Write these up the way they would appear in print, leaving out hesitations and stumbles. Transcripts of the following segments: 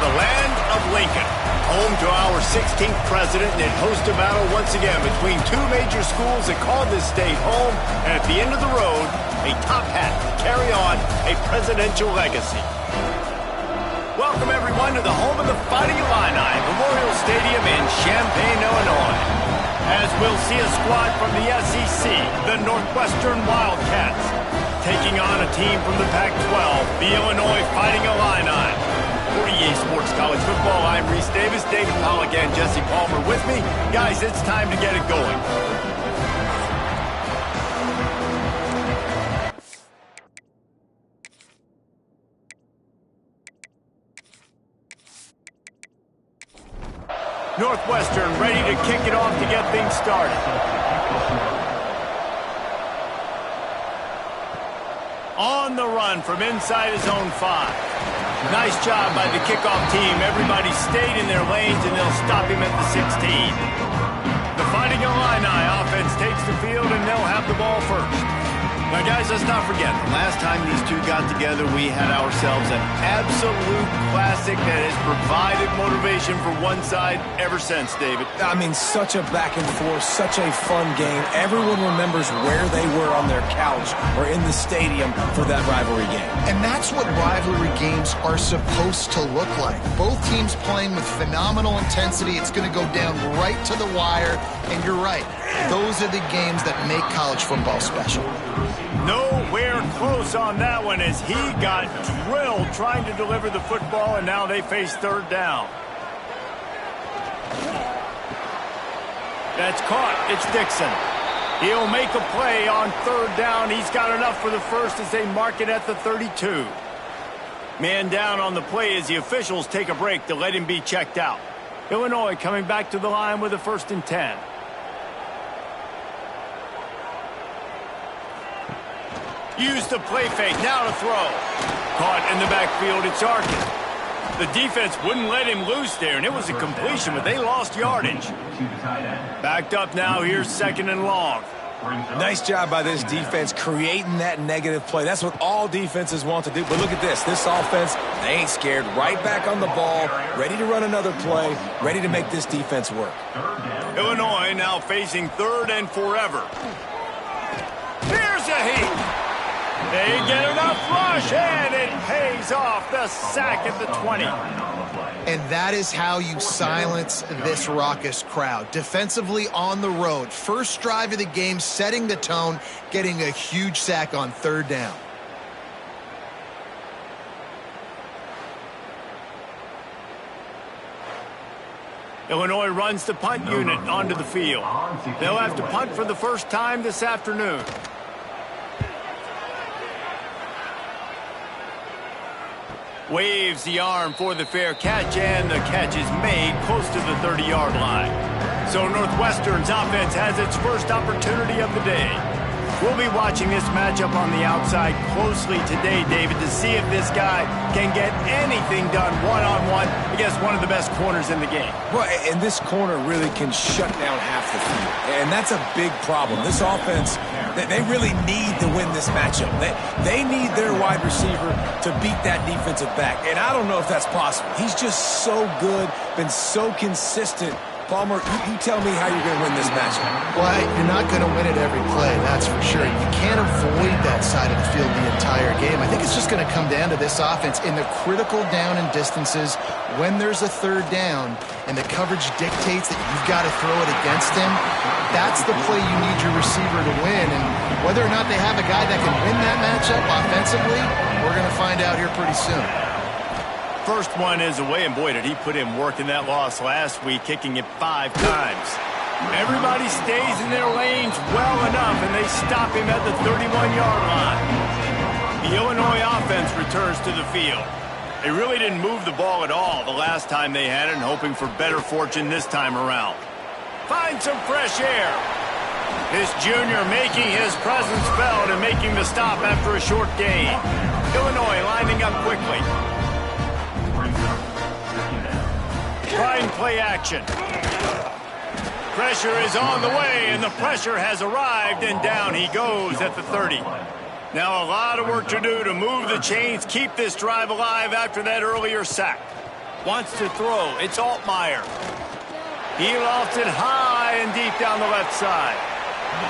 the land of Lincoln, home to our 16th president, and it hosts a battle once again between two major schools that call this state home, and at the end of the road, a top hat to carry on a presidential legacy. Welcome, everyone, to the home of the Fighting Illini, Memorial Stadium in Champaign, Illinois. As we'll see a squad from the SEC, the Northwestern Wildcats, taking on a team from the Pac-12, the Illinois Fighting Illini. For EA Sports College Football, I'm Reese Davis, David Pollack, and Jesse Palmer with me. Guys, it's time to get it going. Northwestern ready to kick it off to get things started. On the run from inside his own 5. Nice job by the kickoff team. Everybody stayed in their lanes, and they'll stop him at the 16. The Fighting Illini offense takes the field, and they'll have the ball first. Now, guys, let's not forget, the last time these two got together, we had ourselves an absolute classic that has provided motivation for one side ever since, David. I mean, such a back and forth, such a fun game. Everyone remembers where they were on their couch or in the stadium for that rivalry game. And that's what rivalry games are supposed to look like. Both teams playing with phenomenal intensity. It's going to go down right to the wire. And you're right, those are the games that make college football special. Nowhere close on that one as he got drilled trying to deliver the football, and now they face third down. That's caught. It's Dixon. He'll make a play on third down. He's got enough for the first as they mark it at the 32. Man down on the play as the officials take a break to let him be checked out. Illinois coming back to the line with a 1st and 10. Use the play fake, now to throw. Caught in the backfield, it's Arkin. The defense wouldn't let him loose there, and it was a completion, but they lost yardage. Backed up now, here's 2nd and long. Nice job by this defense creating that negative play. That's what all defenses want to do. But look at this. This offense, they ain't scared. Right back on the ball, ready to run another play, ready to make this defense work. Illinois now facing 3rd and forever. Here's a heat. They get enough rush, and it pays off. The sack at the 20. And that is how you silence this raucous crowd. Defensively on the road. First drive of the game, setting the tone, getting a huge sack on 3rd down. Illinois runs the punt unit onto the field. They'll have to punt for the first time this afternoon. Waves the arm for the fair catch, and the catch is made close to the 30-yard line. So Northwestern's offense has its first opportunity of the day. We'll be watching this matchup on the outside closely today, David, to see if this guy can get anything done one-on-one against one of the best corners in the game. Well, and this corner really can shut down half the field, and that's a big problem. This offense, they really need to win this matchup. They need their wide receiver to beat that defensive back, and I don't know if that's possible. He's just so good, been so consistent. Palmer, you tell me how you're going to win this matchup. Well, you're not going to win it every play, that's for sure. You can't avoid that side of the field the entire game. I think it's just going to come down to this offense in the critical down and distances when there's a 3rd down and the coverage dictates that you've got to throw it against him. That's the play you need your receiver to win. And whether or not they have a guy that can win that matchup offensively, we're going to find out here pretty soon. First one is away, and boy, did he put in work in that loss last week, kicking it 5 times. Everybody stays in their lanes well enough, and they stop him at the 31-yard line. The Illinois offense returns to the field. They really didn't move the ball at all the last time they had it, and hoping for better fortune this time around. Find some fresh air. This junior making his presence felt and making the stop after a short gain. Illinois lining up quickly. Trying play action. Pressure is on the way, and the pressure has arrived, and down he goes at the 30. Now a lot of work to do to move the chains, keep this drive alive after that earlier sack. Wants to throw. It's Altmaier. He lofts it high and deep down the left side.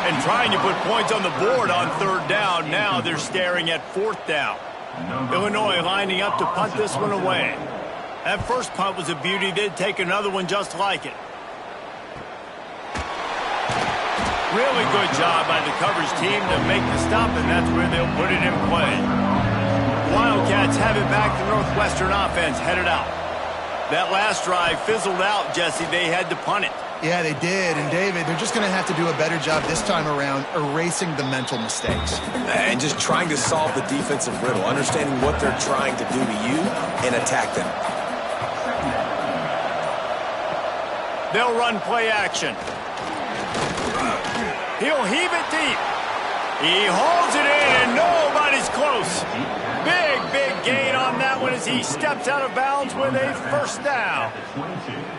And trying to put points on the board on third down. Now they're staring at fourth down. Illinois lining up to punt this one away. That first punt was a beauty. They'd take another one just like it. Really good job by the coverage team to make the stop, and that's where they'll put it in play. Wildcats have it back. The Northwestern offense headed out. That last drive fizzled out, Jesse. They had to punt it. Yeah, they did. And, David, they're just going to have to do a better job this time around erasing the mental mistakes. And just trying to solve the defensive riddle, understanding what they're trying to do to you and attack them. They'll run play action. He'll heave it deep. He hauls it in, and nobody's close. Big gain on that one as he steps out of bounds with a first down.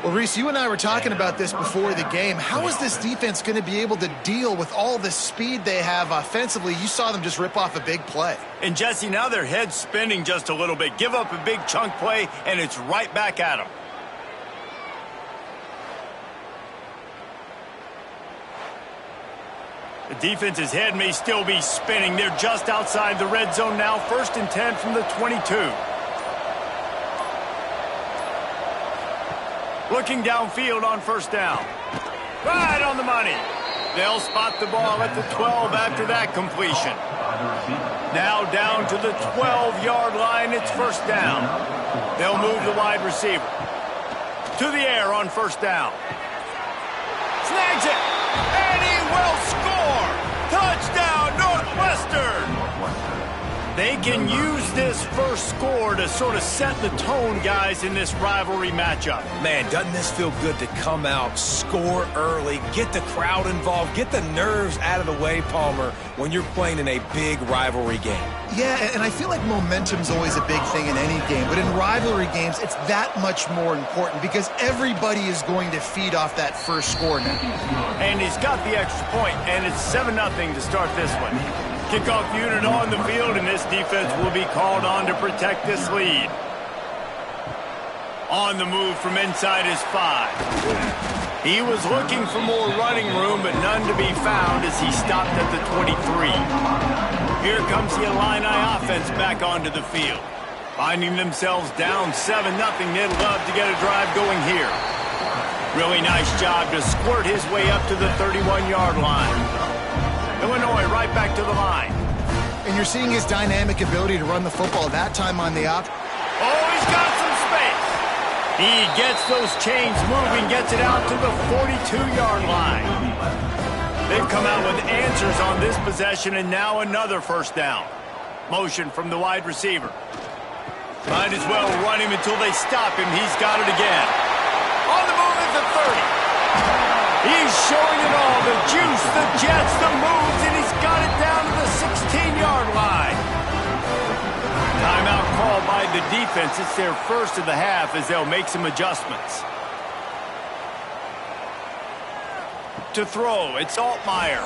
Well, Reese, you and I were talking about this before the game. How is this defense going to be able to deal with all the speed they have offensively? You saw them just rip off a big play. And, Jesse, now their head's spinning just a little bit. Give up a big chunk play, and it's right back at them. The defense's head may still be spinning. They're just outside the red zone now. 1st and 10 from the 22. Looking downfield on first down. Right on the money. They'll spot the ball at the 12 after that completion. Now down to the 12-yard line. It's first down. They'll move the wide receiver. To the air on first down. Snags it. And he will score! Touchdown, Northwestern! They can use this first score to sort of set the tone, guys, in this rivalry matchup. Man, doesn't this feel good to come out, score early, get the crowd involved, get the nerves out of the way, Palmer, when you're playing in a big rivalry game? Yeah, and I feel like momentum's always a big thing in any game, but in rivalry games, it's that much more important because everybody is going to feed off that first score now. And he's got the extra point, and it's 7-0 to start this one. Kickoff unit on the field, and this defense will be called on to protect this lead. On the move from inside his 5. He was looking for more running room, but none to be found as he stopped at the 23. Here comes the Illini offense back onto the field. Finding themselves down 7-0, they'd love to get a drive going here. Really nice job to squirt his way up to the 31-yard line. Illinois right back to the line. And you're seeing his dynamic ability to run the football, that time on the op. Oh, he's got some space. He gets those chains moving, gets it out to the 42-yard line. They've come out with answers on this possession, and now another first down. Motion from the wide receiver. Might as well run him until they stop him. He's got it again. On the move at the 30. He's showing it all, the juice, the jets, the moves, and he's got it down to the 16-yard line. Timeout called by the defense. It's their first of the half as they'll make some adjustments. To throw, it's Altmaier.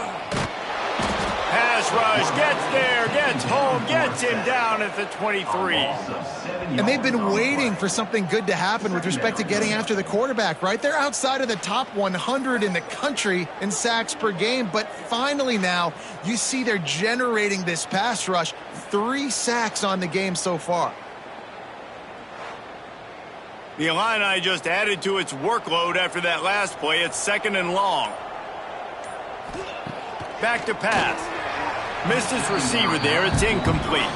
Pass rush, gets there, gets home, gets him down at the 23. And they've been waiting for something good to happen with respect to getting after the quarterback, right? They're outside of the top 100 in the country in sacks per game, but finally now you see they're generating this pass rush. 3 sacks on the game so far. The Illini just added to its workload after that last play. It's 2nd and long. Back to pass. Missed his receiver there. It's incomplete.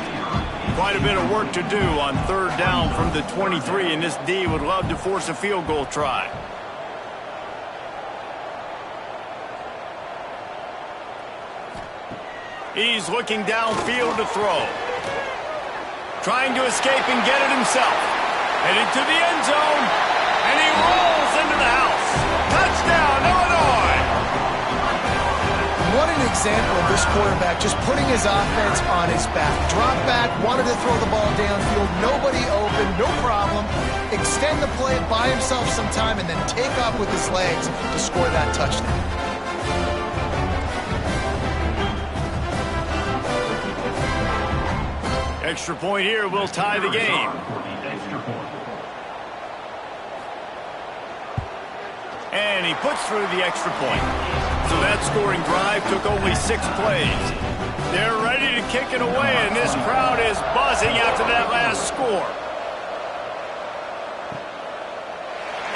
Quite a bit of work to do on 3rd down from the 23, and this D would love to force a field goal try. He's looking downfield to throw. Trying to escape and get it himself. Headed to the end zone, and he rolls into the house. Touchdown, Illinois! What an example of this quarterback just putting his offense on his back. Drop back, wanted to throw the ball downfield, nobody open, no problem. Extend the play, buy himself some time, and then take off with his legs to score that touchdown. Extra point here will tie the game. And he puts through the extra point. So that scoring drive took only 6 plays. They're ready to kick it away, and this crowd is buzzing after that last score.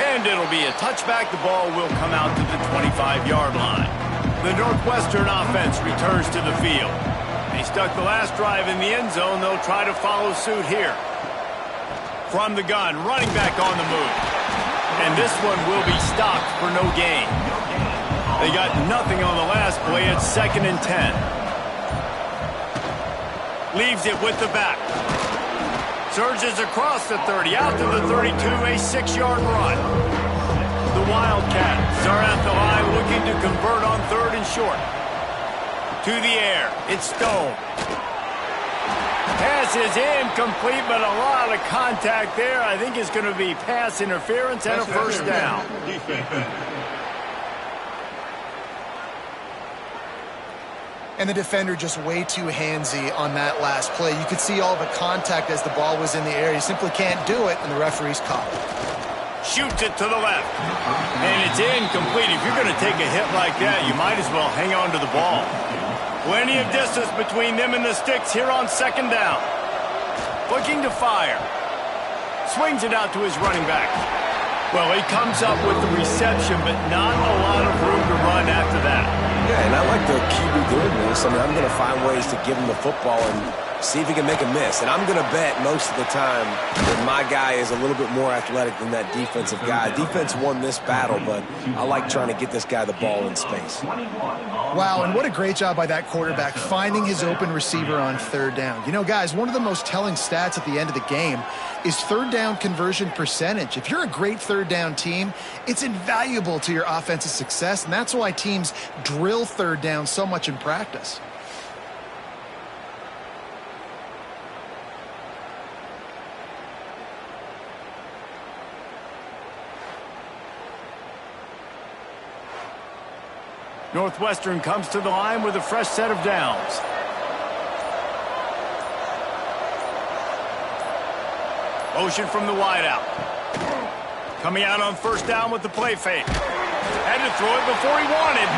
And it'll be a touchback. The ball will come out to the 25-yard line. The Northwestern offense returns to the field. They stuck the last drive in the end zone. They'll try to follow suit here. From the gun, running back on the move. And this one will be stopped for no gain. They got nothing on the last play. It's 2nd and 10. Leaves it with the back. Surges across the 30, out to the 32, a 6-yard run. The Wildcats are at the line looking to convert on 3rd and short. To the air, it's Stone. Pass is incomplete, but a lot of contact there. I think it's going to be pass interference and a first down. And the defender just way too handsy on that last play. You could see all the contact as the ball was in the air. You simply can't do it, and the referee's caught it. Shoots it to the left. And it's incomplete. If you're going to take a hit like that, you might as well hang on to the ball. Plenty of distance between them and the sticks here on 2nd down. Looking to fire. Swings it out to his running back. Well, he comes up with the reception, but not a lot of room to run after that. Yeah, and I like the QB doing this. I mean, I'm going to find ways to give him the football and see if he can make a miss. And I'm going to bet most of the time that my guy is a little bit more athletic than that defensive guy. Defense won this battle, but I like trying to get this guy the ball in space. Wow, and what a great job by that quarterback finding his open receiver on 3rd down. You know, guys, one of the most telling stats at the end of the game is 3rd down conversion percentage. If you're a great 3rd down team, it's invaluable to your offensive success, and that's why teams drill 3rd down so much in practice. Northwestern comes to the line with a fresh set of downs. Motion from the wideout. Coming out on 1st down with the play fake. Had to throw it before he wanted.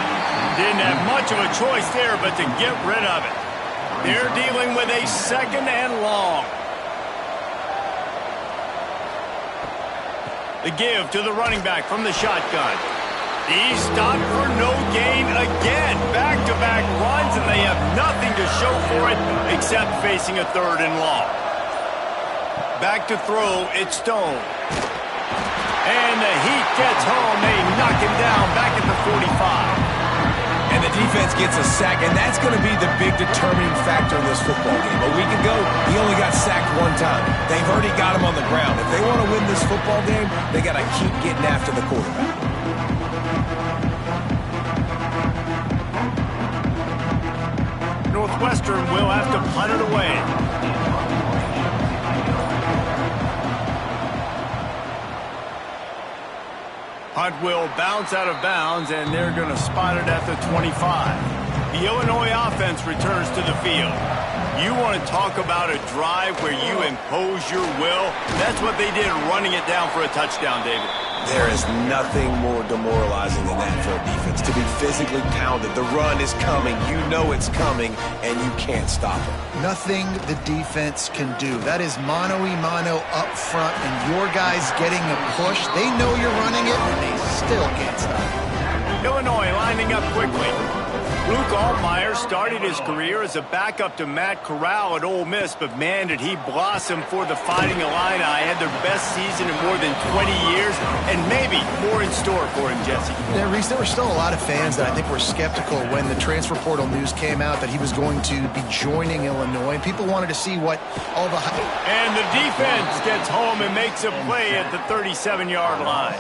Didn't have much of a choice there, but to get rid of it. They're dealing with a 2nd and long. The give to the running back from the shotgun. He's stopped for no gain again. Back-to-back runs, and they have nothing to show for it except facing a 3rd and long. Back to throw, it's Stone. And the Heat gets home. They knock him down back at the 45. And the defense gets a sack, and that's going to be the big determining factor in this football game. A week ago, he only got sacked 1 time. They've already got him on the ground. If they want to win this football game, they got to keep getting after the quarterback. Northwestern will have to punt it away. Punt will bounce out of bounds, and they're going to spot it at the 25. The Illinois offense returns to the field. You want to talk about a drive where you impose your will? That's what they did, running it down for a touchdown, David. There is nothing more demoralizing than that for a defense, to be physically pounded. The run is coming, you know it's coming, and you can't stop it. Nothing the defense can do. That is mano-a-mano up front, and your guys getting a push. They know you're running it, and they still can't stop it. Illinois lining up quickly. Luke Altmaier started his career as a backup to Matt Corral at Ole Miss, but man, did he blossom for the Fighting Illini. Had their best season in more than 20 years, and maybe more in store for him, Jesse. Yeah, Reese, there were still a lot of fans that I think were skeptical when the transfer portal news came out that he was going to be joining Illinois. People wanted to see what all the hype. And the defense gets home and makes a play at the 37-yard line.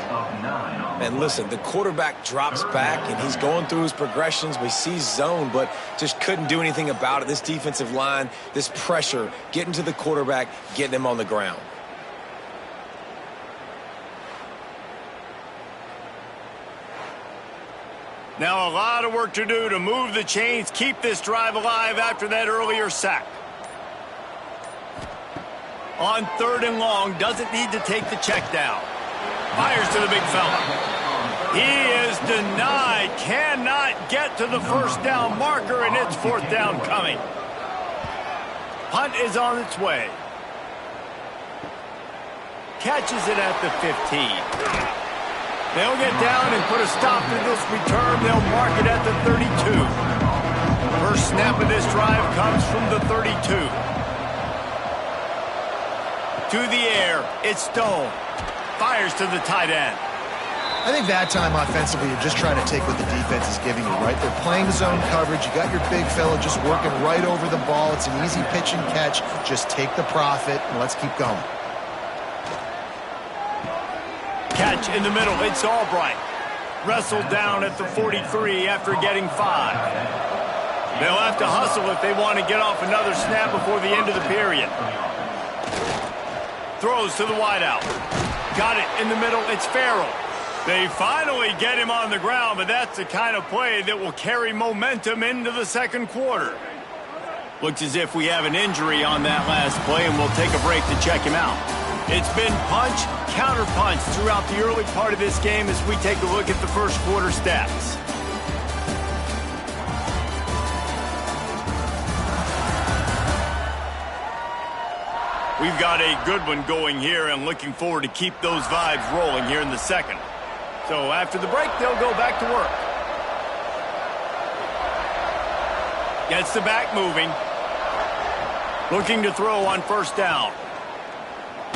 And listen, the quarterback drops back, and he's going through his progressions. We see zone, but just couldn't do anything about it. This defensive line, this pressure, getting to the quarterback, getting him on the ground. Now a lot of work to do to move the chains, keep this drive alive after that earlier sack. On 3rd and long, doesn't need to take the check down. Fires to the big fella. He is denied. Cannot get to the first down marker, and it's fourth down coming. Punt is on its way. Catches it at the 15. They'll get down and put a stop to this return. They'll mark it at the 32. First snap of this drive comes from the 32. To the air, it's Stone. Fires to the tight end. I think that time offensively, you're just trying to take what the defense is giving you, right? They're playing zone coverage. You got your big fella just working right over the ball. It's an easy pitch and catch. Just take the profit, and let's keep going. Catch in the middle. It's Albright. Wrestled down at the 43 after getting 5. They'll have to hustle if they want to get off another snap before the end of the period. Throws to the wideout. Got it in the middle. It's Farrell. They finally get him on the ground, but that's the kind of play that will carry momentum into the second quarter. Looks as if we have an injury on that last play, and we'll take a break to check him out. It's been punch, counter punch throughout the early part of this game as we take a look at the first quarter stats. We've got a good one going here, and looking forward to keep those vibes rolling here in the second. So after the break, they'll go back to work. Gets the back moving. Looking to throw on first down.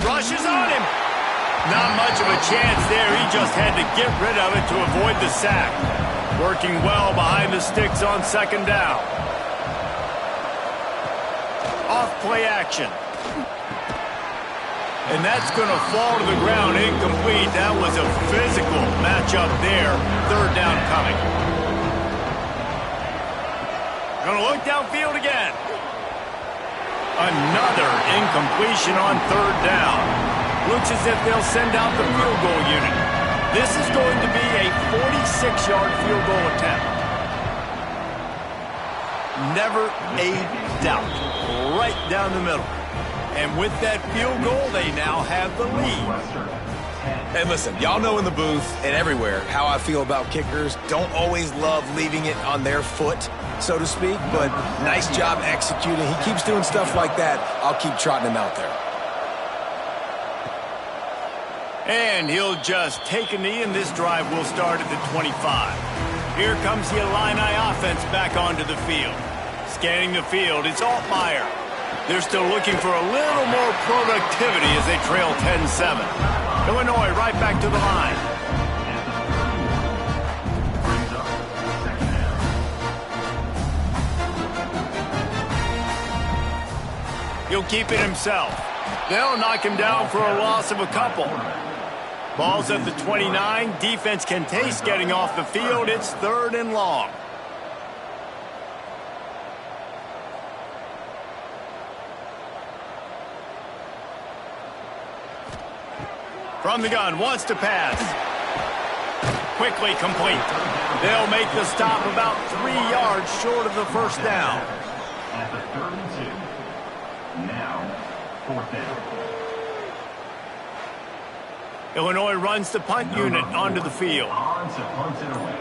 Rushes on him. Not much of a chance there. He just had to get rid of it to avoid the sack. Working well behind the sticks on second down. Off play action. And that's going to fall to the ground incomplete. That was a physical matchup there. Third down coming. Going to look downfield again. Another incompletion on third down. Looks as if they'll send out the field goal unit. This is going to be a 46-yard field goal attempt. Never a doubt. Right down the middle. And with that field goal, they now have the lead. And listen, y'all know in the booth and everywhere how I feel about kickers. Don't always love leaving it on their foot, so to speak, but nice job executing. He keeps doing stuff like that. I'll keep trotting him out there. And he'll just take a knee, and this drive will start at the 25. Here comes the Illini offense back onto the field. Scanning the field, it's Altmaier. They're still looking for a little more productivity as they trail 10-7. Illinois right back to the line. He'll keep it himself. They'll knock him down for a loss of a couple. Ball's at the 29. Defense can taste getting off the field. It's third and long. From the gun, wants to pass. Quickly complete. They'll make the stop about 3 yards short of the first down. At the 32. Now, fourth down. Illinois runs the punt unit onto the field. On to punt it away.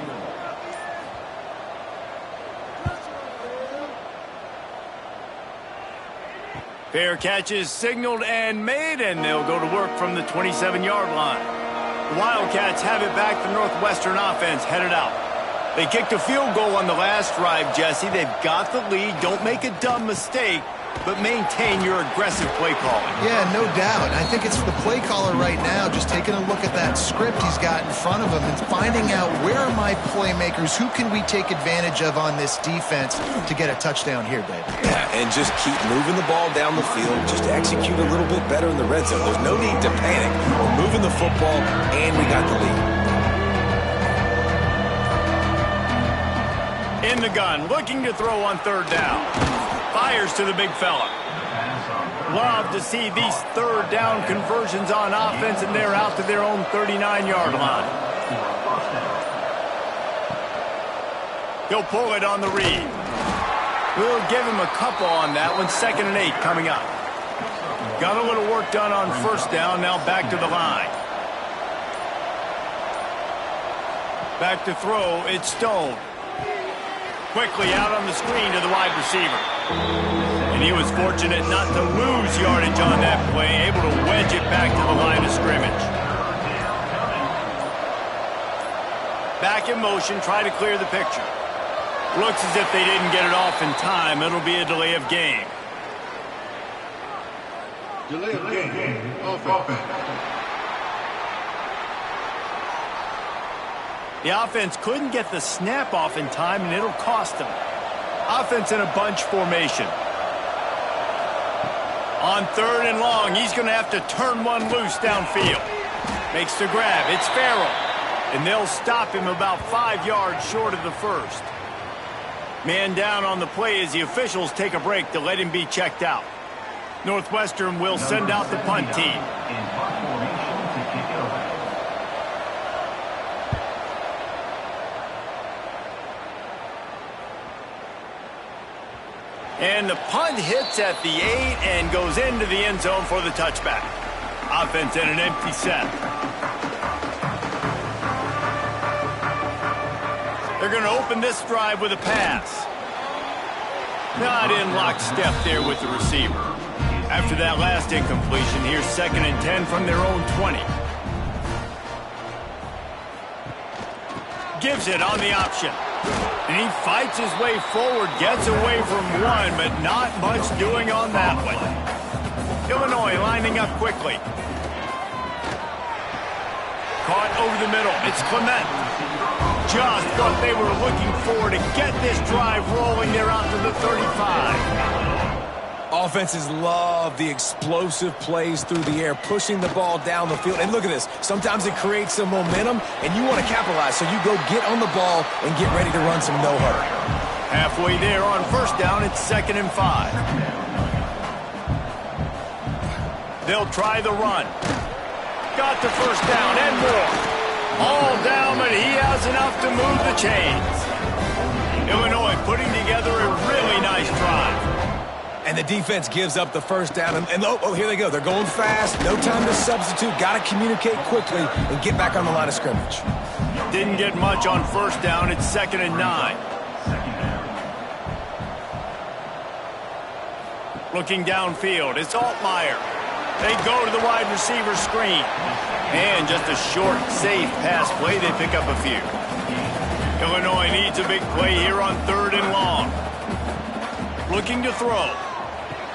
Fair catch is signaled and made, and they'll go to work from the 27-yard line. The Wildcats have it back. The Northwestern offense headed out. They kicked a field goal on the last drive, Jesse. They've got the lead. Don't make a dumb mistake, but maintain your aggressive play calling. Yeah, no doubt. I think it's the play caller right now just taking a look at that script he's got in front of him and finding out where are my playmakers, who can we take advantage of on this defense to get a touchdown here, David. Yeah, and just keep moving the ball down the field. Just execute a little bit better in the red zone. There's no need to panic. We're moving the football, and we got the lead. In the gun, looking to throw on third down. Fires to the big fella. Love to see these third down conversions on offense, and they're out to their own 39-yard line. He'll pull it on the read. We'll give him a couple on that one. 2nd and 8 coming up. Got a little work done on first down. Now back to the line. Back to throw, it's Stone. Quickly out on the screen to the wide receiver. And he was fortunate not to lose yardage on that play, able to wedge it back to the line of scrimmage. Back in motion, try to clear the picture. Looks as if they didn't get it off in time. It'll be a delay of game. Delay of game. Offense. The offense couldn't get the snap off in time, and it'll cost them. Offense in a bunch formation. On 3rd and long, he's going to have to turn one loose downfield. Makes the grab. It's Farrell. And they'll stop him about 5 yards short of the first. Man down on the play as the officials take a break to let him be checked out. Northwestern will send out the punt team. In punt formation to kick it away. And the punt hits at the 8 and goes into the end zone for the touchback. Offense in an empty set. They're going to open this drive with a pass. Not in lockstep there with the receiver. After that last incompletion, here's 2nd and 10 from their own 20. Gives it on the option. And he fights his way forward, gets away from one, but not much doing on that one. Illinois lining up quickly. Caught over the middle. It's Clement. Just what they were looking for to get this drive rolling. They're out to the 35. Offenses love the explosive plays through the air, pushing the ball down the field. And look at this. Sometimes it creates some momentum, and you want to capitalize. So you go get on the ball and get ready to run some no-huddle. Halfway there on 1st down, it's 2nd and 5. They'll try the run. Got the 1st down and more. All down, but he has enough to move the chains. Illinois putting together a really nice drive. And the defense gives up the 1st down. And oh, here they go. They're going fast. No time to substitute. Got to communicate quickly and get back on the line of scrimmage. Didn't get much on 1st down. It's 2nd and 9. Looking downfield, it's Altmaier. They go to the wide receiver screen. And just a short, safe pass play. They pick up a few. Illinois needs a big play here on 3rd and long. Looking to throw.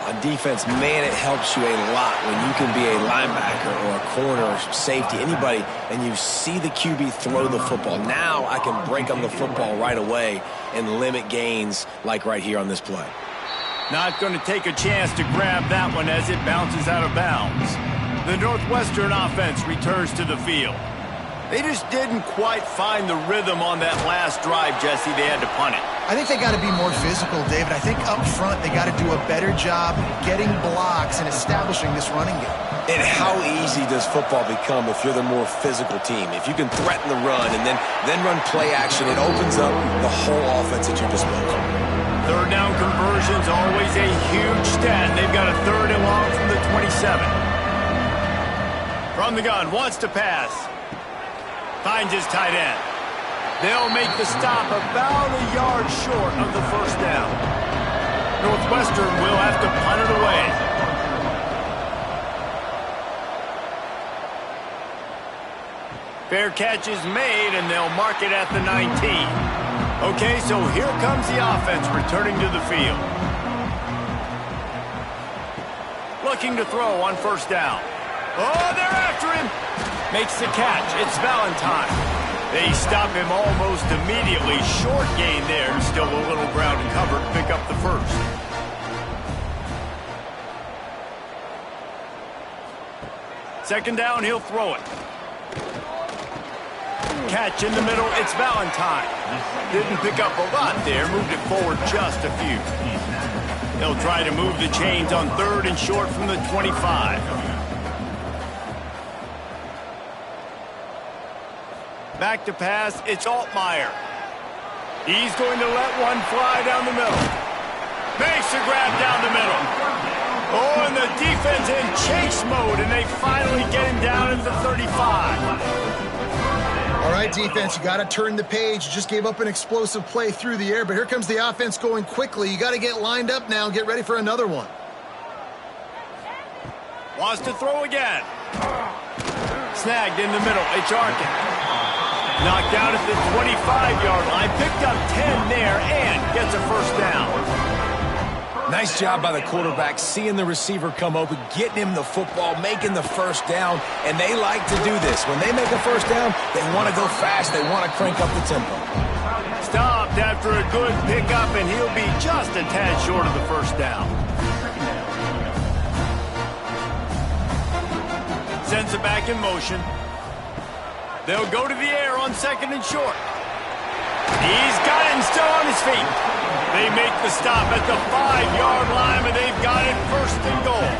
On defense, man, it helps you a lot when you can be a linebacker or a corner or safety, anybody, and you see the QB throw the football. Now I can break on the football right away and limit gains like right here on this play. Not going to take a chance to grab that one as it bounces out of bounds. The Northwestern offense returns to the field. They just didn't quite find the rhythm on that last drive, Jesse. They had to punt it. I think they got to be more physical, David. I think up front they got to do a better job getting blocks and establishing this running game. And how easy does football become if you're the more physical team? If you can threaten the run and then run play action, it opens up the whole offense at your disposal. 3rd down conversion's always a huge stat. They've got a 3rd and long from the 27. From the gun, wants to pass. Finds his tight end. They'll make the stop about a yard short of the 1st down. Northwestern will have to punt it away. Fair catch is made, and they'll mark it at the 19. Okay, so here comes the offense returning to the field. Looking to throw on 1st down. Oh, they're after him. Makes the catch. It's Valentine. They stop him almost immediately. Short gain there. Still a little ground to cover to pick up the 1st. Second down, he'll throw it. Catch in the middle. It's Valentine. Didn't pick up a lot there. Moved it forward just a few. They'll try to move the chains on 3rd and short from the 25. Back to pass, it's Altmaier. He's going to let one fly down the middle. Makes the grab down the middle. Oh, and the defense in chase mode, and they finally get him down at the 35. All right, defense, you got to turn the page. You just gave up an explosive play through the air, but here comes the offense going quickly. You got to get lined up now and get ready for another one. Wants to throw again. Snagged in the middle. It's Arkin. Knocked out at the 25-yard line. Picked up 10 there and gets a first down. Nice job by the quarterback, seeing the receiver come open, getting him the football, making the first down, and they like to do this. When they make a first down, they want to go fast. They want to crank up the tempo. Stopped after a good pickup, and he'll be just a tad short of the first down. Sends it back in motion. They'll go to the air on second and short. He's got it and still on his feet. They make the stop at the 5-yard line, but they've got it first and goal.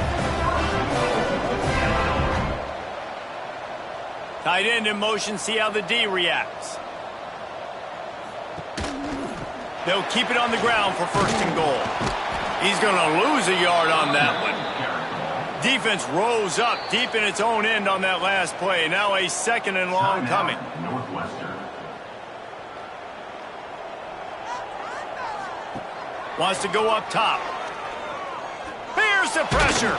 Tight end in motion, see how the D reacts. They'll keep it on the ground for first and goal. He's going to lose a yard on that one. Defense rose up deep in its own end on that last play. Now a second and long coming. Northwestern. Wants to go up top. Here's the pressure.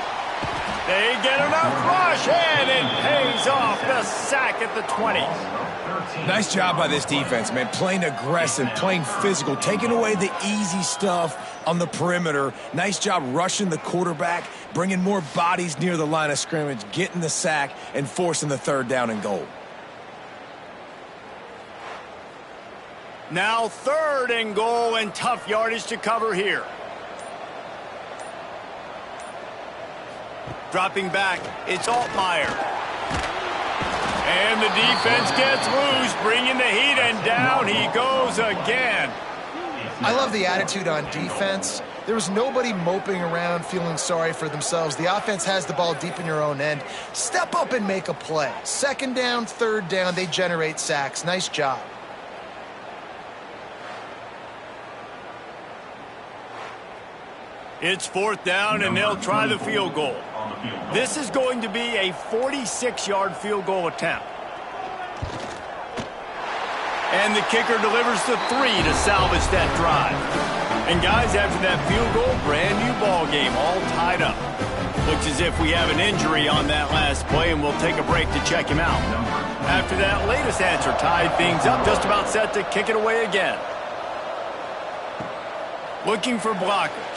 They get enough rush, and it pays off. The sack at the 20. Nice job by this defense, man. Playing aggressive, playing physical, taking away the easy stuff on the perimeter. Nice job rushing the quarterback, bringing more bodies near the line of scrimmage, getting the sack, and forcing the third down and goal. Now third and goal, and tough yardage to cover here. Dropping back, it's Altmaier. And the defense gets loose, bringing the heat, and down he goes again. I love the attitude on defense. There was nobody moping around feeling sorry for themselves. The offense has the ball deep in your own end. Step up and make a play. Second down, third down, they generate sacks. Nice job. It's fourth down, and they'll try the field goal. This is going to be a 46-yard field goal attempt. And the kicker delivers the 3 to salvage that drive. And guys, after that field goal, brand new ball game, all tied up. Looks as if we have an injury on that last play, and we'll take a break to check him out. After that latest answer tied things up, just about set to kick it away again. Looking for blockers.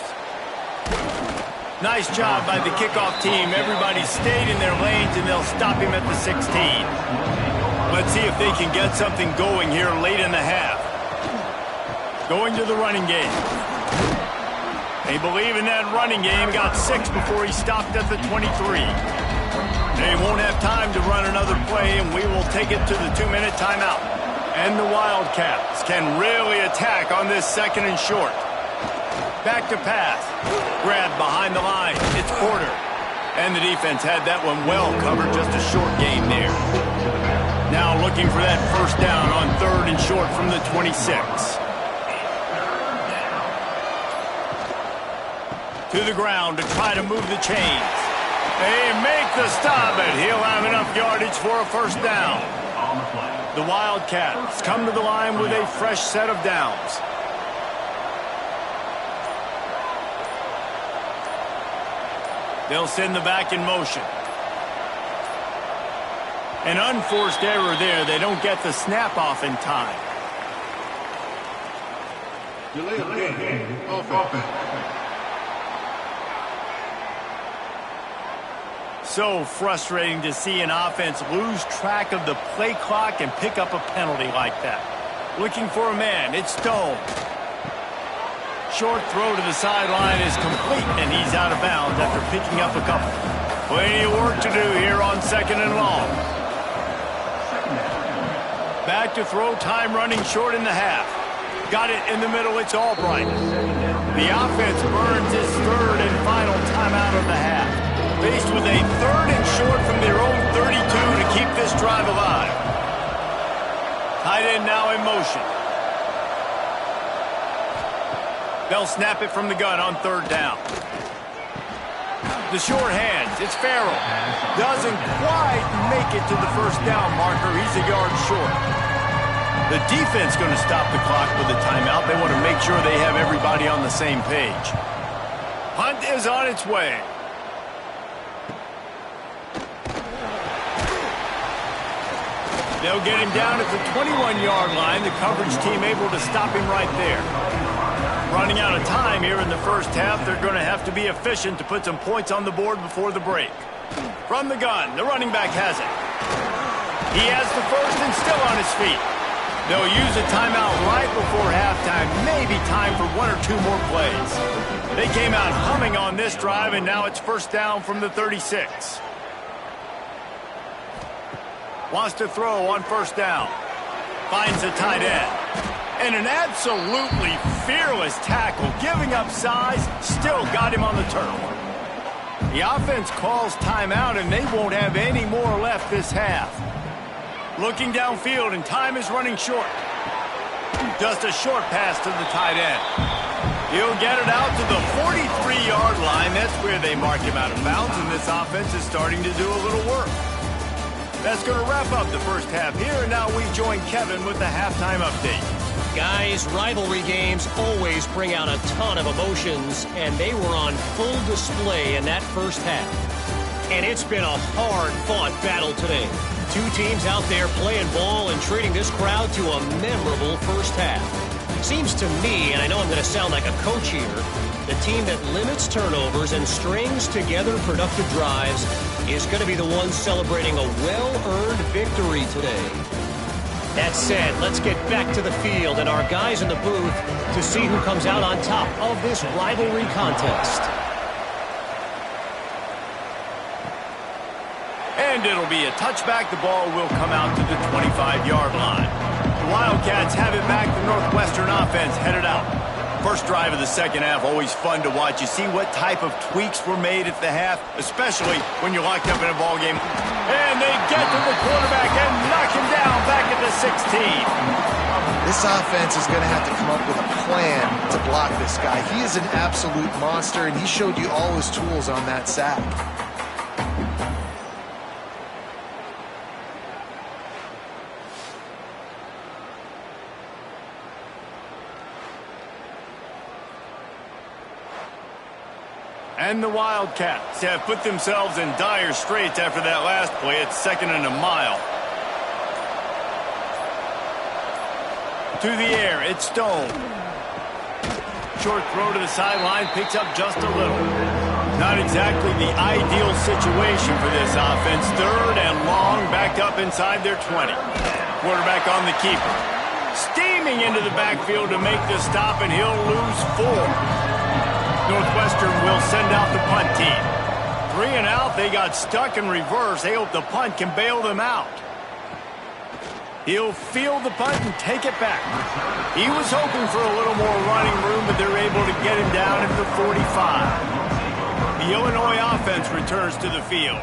Nice job by the kickoff team. Everybody stayed in their lanes, and they'll stop him at the 16. Let's see if they can get something going here late in the half. Going to the running game. They believe in that running game. Got 6 before he stopped at the 23. They won't have time to run another play, and we will take it to the 2-minute timeout. And the Wildcats can really attack on this second and short. Back to pass. Grab behind the line. It's Porter. And the defense had that one well covered. Just a short game there. Now looking for that first down on third and short from the 26. To the ground to try to move the chains. They make the stop, and he'll have enough yardage for a first down. The Wildcats come to the line with a fresh set of downs. They'll send the back in motion. An unforced error there. They don't get the snap off in time. Delay of game. Offense. So frustrating to see an offense lose track of the play clock and pick up a penalty like that. Looking for a man. It's Stone. Short throw to the sideline is complete, and he's out of bounds after picking up a couple. Plenty of work to do here on second and long. Back to throw, time running short in the half. Got it in the middle, it's Albright. The offense burns its third and final timeout of the half. Faced with a third and short from their own 32 to keep this drive alive. Tight end now in motion. They'll snap it from the gun on third down. The short hands, it's Farrell. Doesn't quite make it to the first down marker. He's a yard short. The defense going to stop the clock with a timeout. They want to make sure they have everybody on the same page. Punt is on its way. They'll get him down at the 21-yard line. The coverage team able to stop him right there. Running out of time here in the first half. They're going to have to be efficient to put some points on the board before the break. From the gun, the running back has it. He has the first and still on his feet. They'll use a timeout right before halftime. Maybe time for one or two more plays. They came out humming on this drive, and now it's first down from the 36. Wants to throw on first down. Finds a tight end. And an absolutely fearless tackle. Giving up size, still got him on the turf. The offense calls timeout, and they won't have any more left this half. Looking downfield, and time is running short. Just a short pass to the tight end. He'll get it out to the 43-yard line. That's where they mark him out of bounds, and this offense is starting to do a little work. That's going to wrap up the first half here, and now we join Kevin with the halftime update. Guys, rivalry games always bring out a ton of emotions, and they were on full display in that first half. And it's been a hard-fought battle today. Two teams out there playing ball and treating this crowd to a memorable first half. Seems to me, and I know I'm going to sound like a coach here, the team that limits turnovers and strings together productive drives is going to be the one celebrating a well-earned victory today. That said, let's get back to the field and our guys in the booth to see who comes out on top of this rivalry contest. And it'll be a touchback. The ball will come out to the 25-yard line. The Wildcats have it back. The Northwestern offense headed out. First drive of the second half, always fun to watch. You see what type of tweaks were made at the half, especially when you're locked up in a ball game. And they get to the quarterback and knock him down back at the 16. This offense is going to have to come up with a plan to block this guy. He is an absolute monster, and he showed you all his tools on that sack. And the Wildcats have put themselves in dire straits after that last play. It's second and a mile. To the air, it's Stone. Short throw to the sideline, picks up just a little. Not exactly the ideal situation for this offense. Third and long, backed up inside their 20. Quarterback on the keeper. Steaming into the backfield to make the stop, and he'll lose 4. Northwestern will send out the punt team. 3 and out, they got stuck in reverse. They hope the punt can bail them out. He'll field the punt and take it back. He was hoping for a little more running room, but they're able to get him down at the 45. The Illinois offense returns to the field.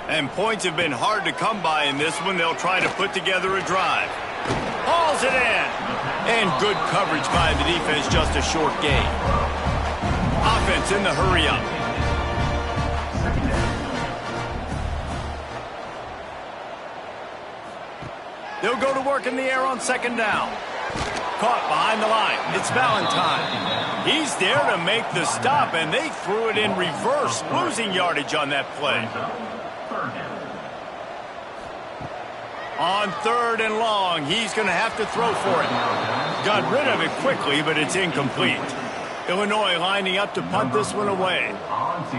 And points have been hard to come by in this one. They'll try to put together a drive. Hauls it in. And good coverage by the defense, just a short gain. Offense in the hurry-up. They'll go to work in the air on second down. Caught behind the line. It's Valentine. He's there to make the stop, and they threw it in reverse, losing yardage on that play. On third and long, he's going to have to throw for it. Got rid of it quickly, but it's incomplete. Illinois lining up to punt this one away.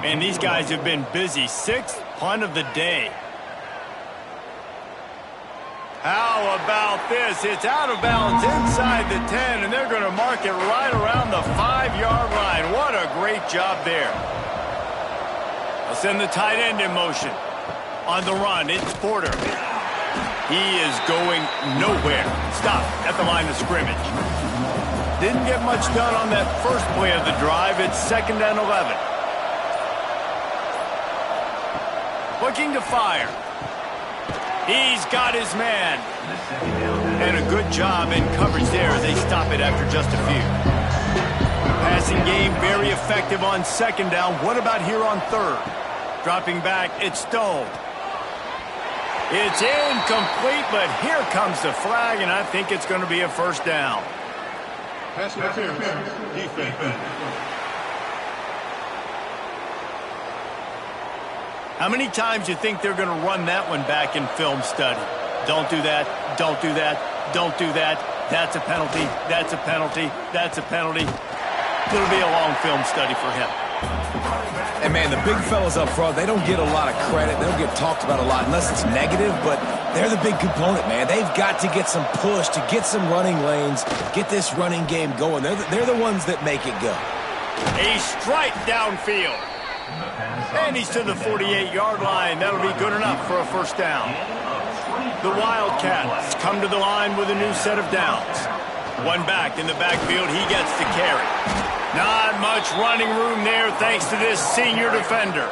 And these guys have been busy. 6th punt of the day. How about this? It's out of bounds inside the 10, and they're going to mark it right around the 5-yard line. What a great job there. They'll send the tight end in motion. On the run, it's Porter. He is going nowhere. Stop at the line of scrimmage. Didn't get much done on that first play of the drive. It's 2nd and 11. Looking to fire. He's got his man. And a good job in coverage there as they stop it after just a few. Passing game very effective on 2nd down. What about here on 3rd? Dropping back, it's Stone. It's incomplete, but here comes the flag, and I think it's going to be a first down. Pass interference. Defense. How many times do you think they're going to run that one back in film study? Don't do that. Don't do that. Don't do that. That's a penalty. That's a penalty. That's a penalty. It'll be a long film study for him. And, man, the big fellas up front, they don't get a lot of credit. They don't get talked about a lot unless it's negative, but they're the big component, man. They've got to get some push, to get some running lanes, get this running game going. They're the ones that make it go. A strike downfield. And he's to the 48-yard line. That'll be good enough for a first down. The Wildcats come to the line with a new set of downs. One back in the backfield, he gets to carry. Not much running room there thanks to this senior defender.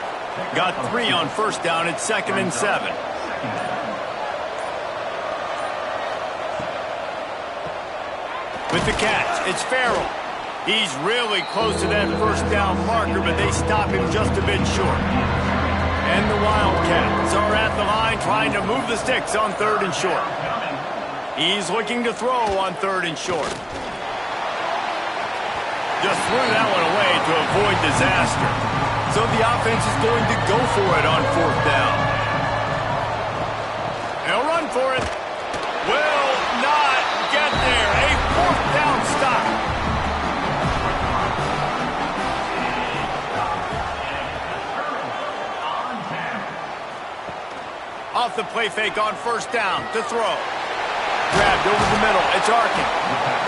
Got 3 on first down at 2nd and 7. With the catch, it's Farrell. He's really close to that first down marker, but they stop him just a bit short. And the Wildcats are at the line trying to move the sticks on 3rd and short. He's looking to throw on 3rd and short. Just threw that one away to avoid disaster. So the offense is going to go for it on 4th down. They'll run for it. Will not get there. A 4th down stop. Off the play fake on 1st down to throw. Grabbed over the middle. It's Arkin.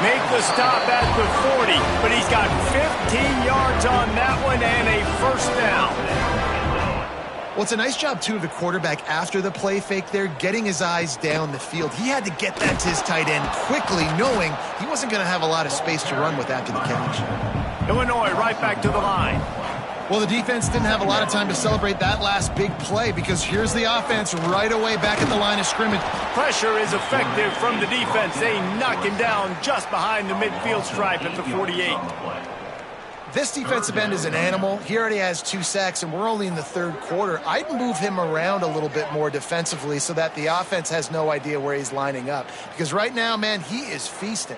Make the stop at the 40, but he's got 15 yards on that one and a first down. Well, it's a nice job, too, of the quarterback after the play fake there, getting his eyes down the field. He had to get that to his tight end quickly, knowing he wasn't going to have a lot of space to run with after the catch. Illinois right back to the line. Well, the defense didn't have a lot of time to celebrate that last big play because here's the offense right away back at the line of scrimmage. Pressure is effective from the defense. They knock him down just behind the midfield stripe at the 48. This defensive end is an animal. He already has 2 sacks, and we're only in the 3rd quarter. I'd move him around a little bit more defensively so that the offense has no idea where he's lining up. Because right now, man, he is feasting.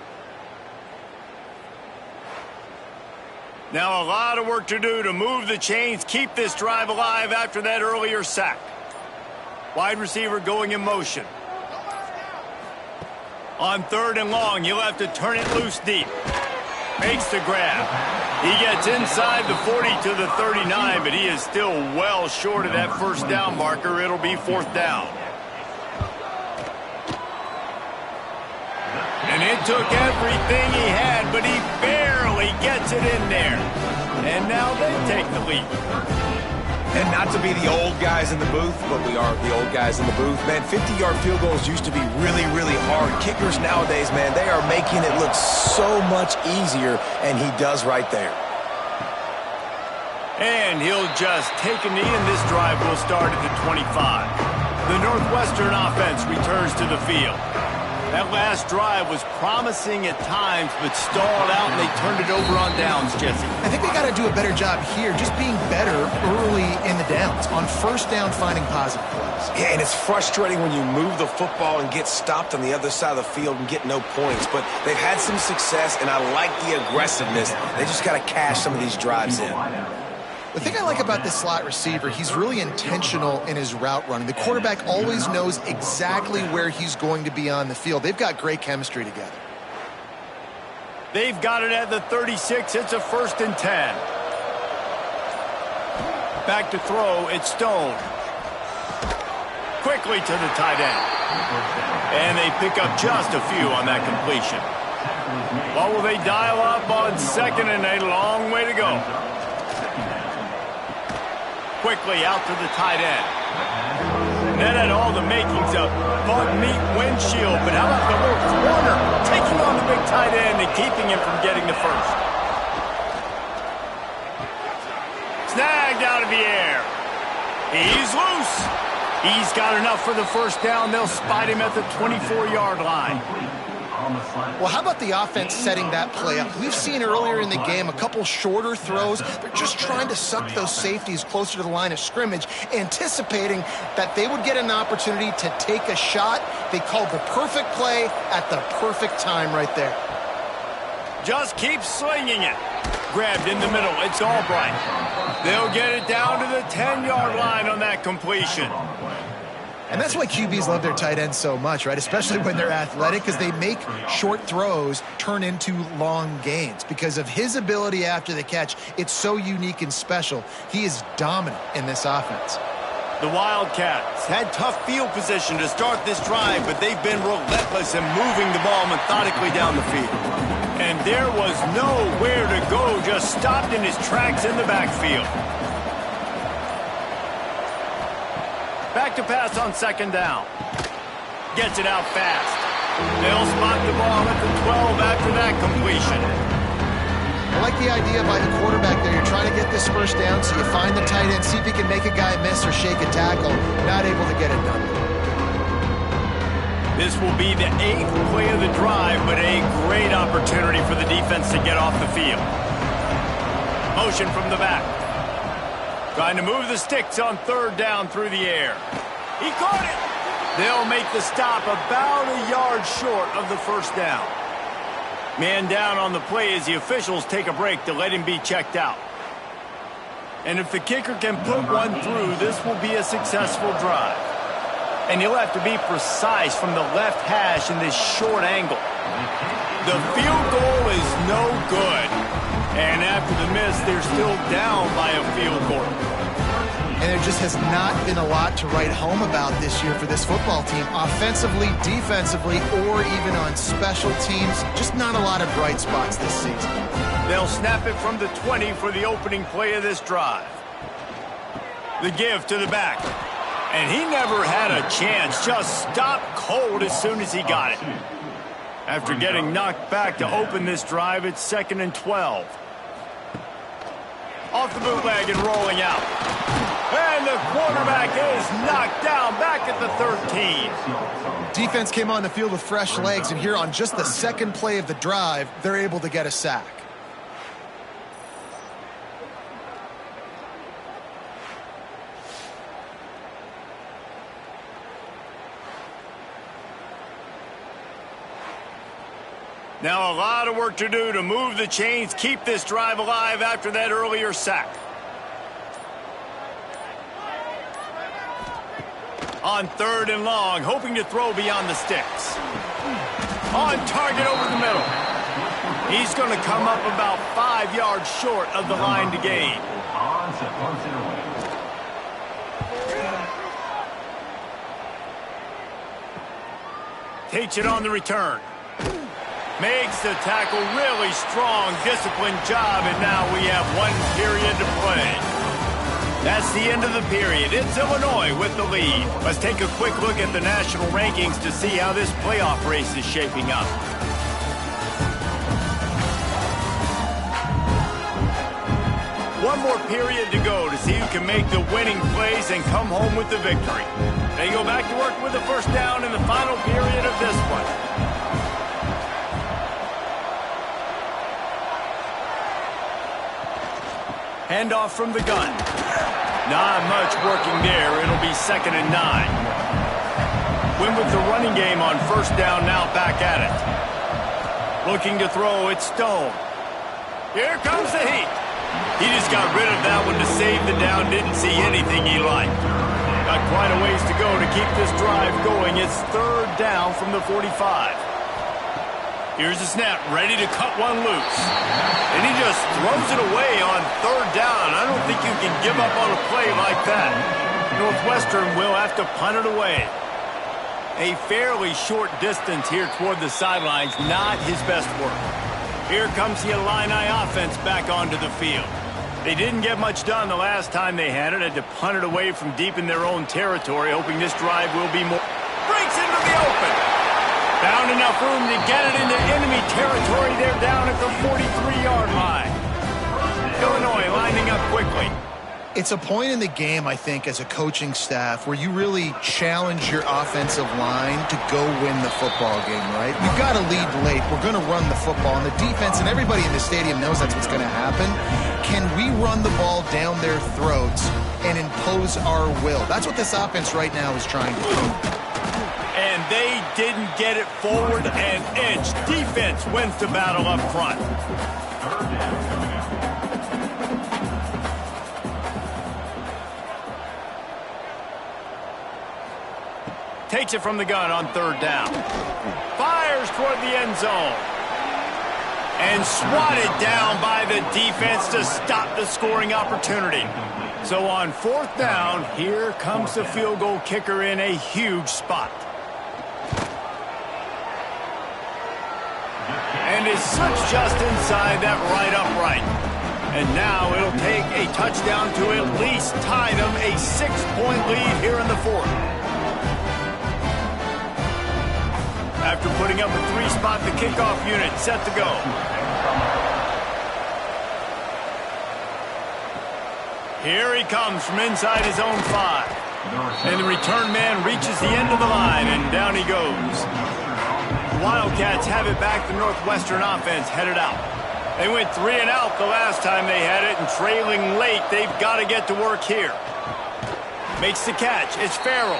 Now a lot of work to do to move the chains, keep this drive alive after that earlier sack. Wide receiver going in motion. On 3rd and long, he'll have to turn it loose deep. Makes the grab. He gets inside the 40 to the 39, but he is still well short of that first down marker. It'll be 4th down. And it took everything he had, but he barely gets it in there. And now they take the lead. And not to be the old guys in the booth, but we are the old guys in the booth. Man, 50-yard field goals used to be really, really hard. Kickers nowadays, man, they are making it look so much easier, and he does right there. And he'll just take a knee, and this drive will start at the 25. The Northwestern offense returns to the field. That last drive was promising at times, but stalled out, and they turned it over on downs, Jesse. I think they got to do a better job here, just being better early in the downs, on 1st down finding positive plays. Yeah, and it's frustrating when you move the football and get stopped on the other side of the field and get no points. But they've had some success, and I like the aggressiveness. They just got to cash some of these drives in. The thing I like about this slot receiver, he's really intentional in his route running. The quarterback always knows exactly where he's going to be on the field. They've got great chemistry together. They've got it at the 36. It's a 1st and 10. Back to throw. It's Stone. Quickly to the tight end. And they pick up just a few on that completion. What will they dial up on 2nd and a long way to go? Quickly out to the tight end. That had all the makings of bug meat windshield, but how about the little corner taking on the big tight end and keeping him from getting the first? Snagged out of the air. He's loose. He's got enough for the first down. They'll spot him at the 24-yard line. Well, how about the offense setting that play up? We've seen earlier in the game a couple shorter throws. They're just trying to suck those safeties closer to the line of scrimmage, anticipating that they would get an opportunity to take a shot. They called the perfect play at the perfect time right there. Just keep slinging it. Grabbed in the middle. It's Albright. They'll get it down to the 10-yard line on that completion. And that's why QBs love their tight ends so much, right? Especially when they're athletic, because they make short throws turn into long gains. Because of his ability after the catch, it's so unique and special. He is dominant in this offense. The Wildcats had tough field position to start this drive, but they've been relentless in moving the ball methodically down the field. And there was nowhere to go, just stopped in his tracks in the backfield. Back to pass on second down. Gets it out fast. They'll spot the ball at the 12 after that completion. I like the idea by the quarterback there. You're trying to get this first down, so you find the tight end, see if he can make a guy miss or shake a tackle. Not able to get it done. This will be the 8th play of the drive, but a great opportunity for the defense to get off the field. Motion from the back. Trying to move the sticks on third down through the air. He caught it. They'll make the stop about a yard short of the first down. Man down on the play as the officials take a break to let him be checked out. And if the kicker can put one through, this will be a successful drive. And he'll have to be precise from the left hash in this short angle. The field goal is no good. And after the miss, they're still down by a field goal. And there just has not been a lot to write home about this year for this football team. Offensively, defensively, or even on special teams. Just not a lot of bright spots this season. They'll snap it from the 20 for the opening play of this drive. The give to the back. And he never had a chance. Just stopped cold as soon as he got it. After getting knocked back to open this drive, it's 2nd and 12. Off the bootleg and rolling out. And the quarterback is knocked down back at the 13. Defense came on the field with fresh legs, and here on just the second play of the drive, they're able to get a sack. Now a lot of work to do to move the chains, keep this drive alive after that earlier sack. On 3rd and long, hoping to throw beyond the sticks. On target over the middle. He's going to come up about 5 yards short of the line to gain. Takes it on the return. Makes the tackle, really strong, disciplined job, and now we have 1 period to play. That's the end of the period. It's Illinois with the lead. Let's take a quick look at the national rankings to see how this playoff race is shaping up. One more period to go to see who can make the winning plays and come home with the victory. They go back to work with the first down in the final period of this one. Handoff from the gun. Not much working there. It'll be 2nd and 9. Win with the running game on first down, now back at it. Looking to throw, it's Stone. Here comes the heat. He just got rid of that one to save the down. Didn't see anything he liked. Got quite a ways to go to keep this drive going. It's 3rd down from the 45. Here's the snap, ready to cut one loose. And he just throws it away on 3rd down. I don't think you can give up on a play like that. Northwestern will have to punt it away. A fairly short distance here toward the sidelines, not his best work. Here comes the Illini offense back onto the field. They didn't get much done the last time they had it. Had to punt it away from deep in their own territory, hoping this drive will be more. Breaks into the open. Found enough room to get it into enemy territory. They're down at the 43-yard line. Illinois lining up quickly. It's a point in the game, I think, as a coaching staff where you really challenge your offensive line to go win the football game, right? You've got to lead late. We're going to run the football. And the defense and everybody in the stadium knows that's what's going to happen. Can we run the ball down their throats and impose our will? That's what this offense right now is trying to do. And they didn't get it forward an inch. Defense wins the battle up front. Takes it from the gun on third down. Fires toward the end zone. And swatted down by the defense to stop the scoring opportunity. So on fourth down, here comes the field goal kicker in a huge spot. And is slipped just inside that right upright. And now it'll take a touchdown to at least tie them a 6-point lead here in the fourth. After putting up a 3-spot, the kickoff unit set to go. Here he comes from inside his own 5. And the return man reaches the end of the line, and down he goes. The Wildcats have it back. The Northwestern offense headed out. They went 3 and out the last time they had it, and trailing late, they've got to get to work here. Makes the catch. It's Farrell.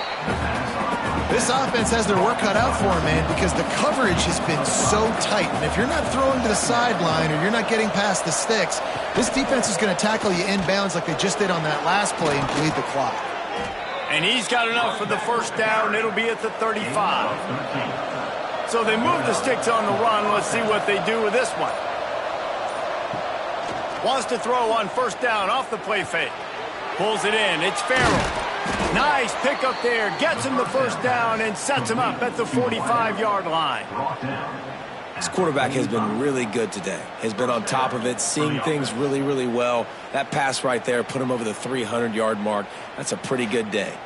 This offense has their work cut out for them, man, because the coverage has been so tight. And if you're not throwing to the sideline or you're not getting past the sticks, this defense is going to tackle you inbounds like they just did on that last play and bleed the clock. And he's got enough for the first down. It'll be at the 35. So they move the sticks on the run. Let's see what they do with this one. Wants to throw on first down off the play fake. Pulls it in. It's Farrell. Nice pickup there. Gets him the first down and sets him up at the 45-yard line. This quarterback has been really good today. Has been on top of it, seeing things really, really well. That pass right there put him over the 300-yard mark. That's a pretty good day.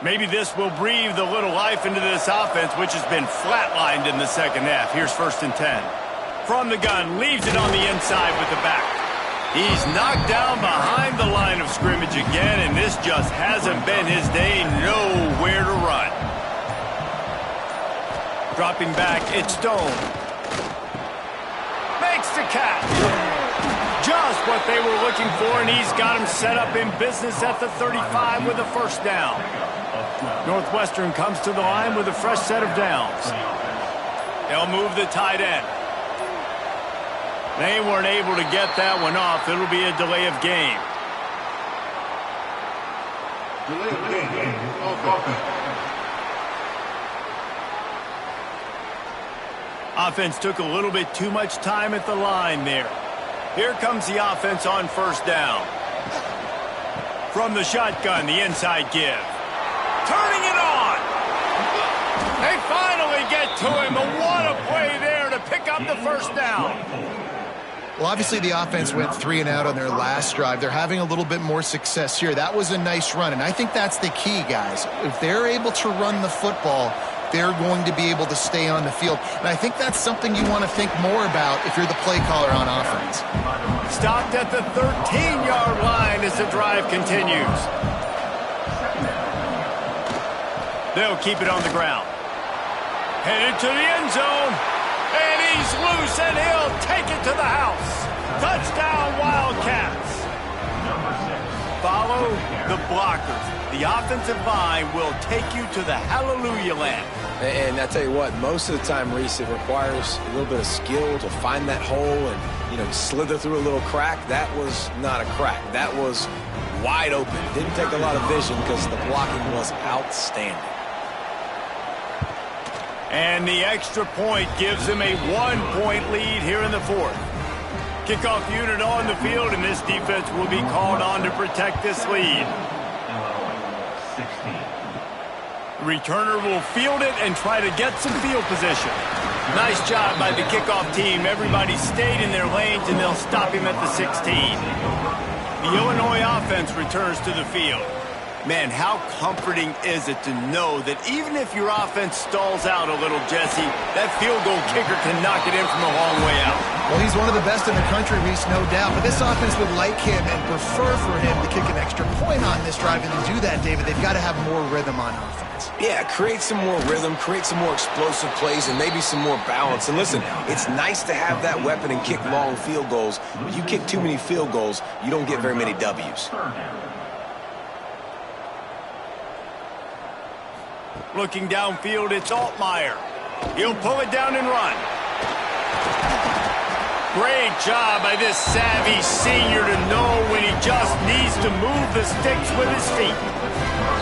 Maybe this will breathe a little life into this offense, which has been flatlined in the second half. Here's 1st and 10. From the gun, leaves it on the inside with the back. He's knocked down behind the line of scrimmage again, and this just hasn't been his day. Nowhere to run. Dropping back, it's Stone. Makes the catch. Just what they were looking for, and he's got him set up in business at the 35 with a first down. Northwestern comes to the line with a fresh set of downs. They'll move the tight end. They weren't able to get that one off. It'll be a delay of game. Offense took a little bit too much time at the line there. Here comes the offense on first down. From the shotgun, the inside give. Turning it on. They finally get to him. And what a play there to pick up the first down. Well, obviously the offense went 3 and out on their last drive. They're having a little bit more success here. That was a nice run, and I think that's the key, guys. If they're able to run the football, they're going to be able to stay on the field. And I think that's something you want to think more about if you're the play caller on offense. Stopped at the 13-yard line as the drive continues. They'll keep it on the ground. Headed to the end zone. And he's loose, and he'll take it to the house. Touchdown, Wildcats. Follow the blockers. The offensive line will take you to the hallelujah land. And I tell you what, most of the time, Reese, it requires a little bit of skill to find that hole and, slither through a little crack. That was not a crack. That was wide open. Didn't take a lot of vision because the blocking was outstanding. And the extra point gives them a 1-point lead here in the fourth. Kickoff unit on the field, and this defense will be called on to protect this lead. The returner will field it and try to get some field position. Nice job by the kickoff team. Everybody stayed in their lanes, and they'll stop him at the 16. The Illinois offense returns to the field. Man, how comforting is it to know that even if your offense stalls out a little, Jesse, that field goal kicker can knock it in from a long way out. Well, he's one of the best in the country, Reese, no doubt. But this offense would like him and prefer for him to kick an extra point on this drive. And to do that, David, they've got to have more rhythm on offense. Yeah, create some more rhythm, create some more explosive plays, and maybe some more balance. And listen, it's nice to have that weapon and kick long field goals. But you kick too many field goals, you don't get very many W's. Looking downfield, it's Altmaier. He'll pull it down and run. Great job by this savvy senior to know when he just needs to move the sticks with his feet.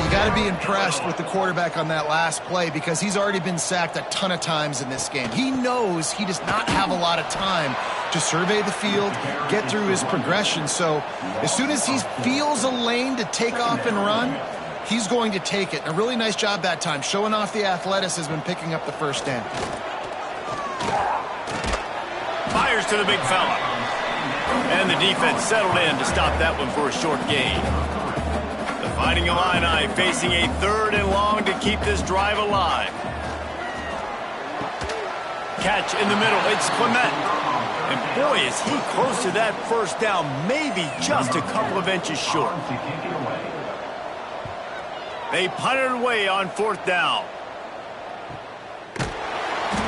You got to be impressed with the quarterback on that last play because he's already been sacked a ton of times in this game. He knows he does not have a lot of time to survey the field, get through his progression. So as soon as he feels a lane to take off and run, he's going to take it. A really nice job that time, showing off the athleticism and picking up the first down. Fires to the big fella. And the defense settled in to stop that one for a short gain. The Fighting Illini facing a 3rd and long to keep this drive alive. Catch in the middle, it's Clement. And boy, is he close to that first down, maybe just a couple of inches short. They punt it away on 4th down.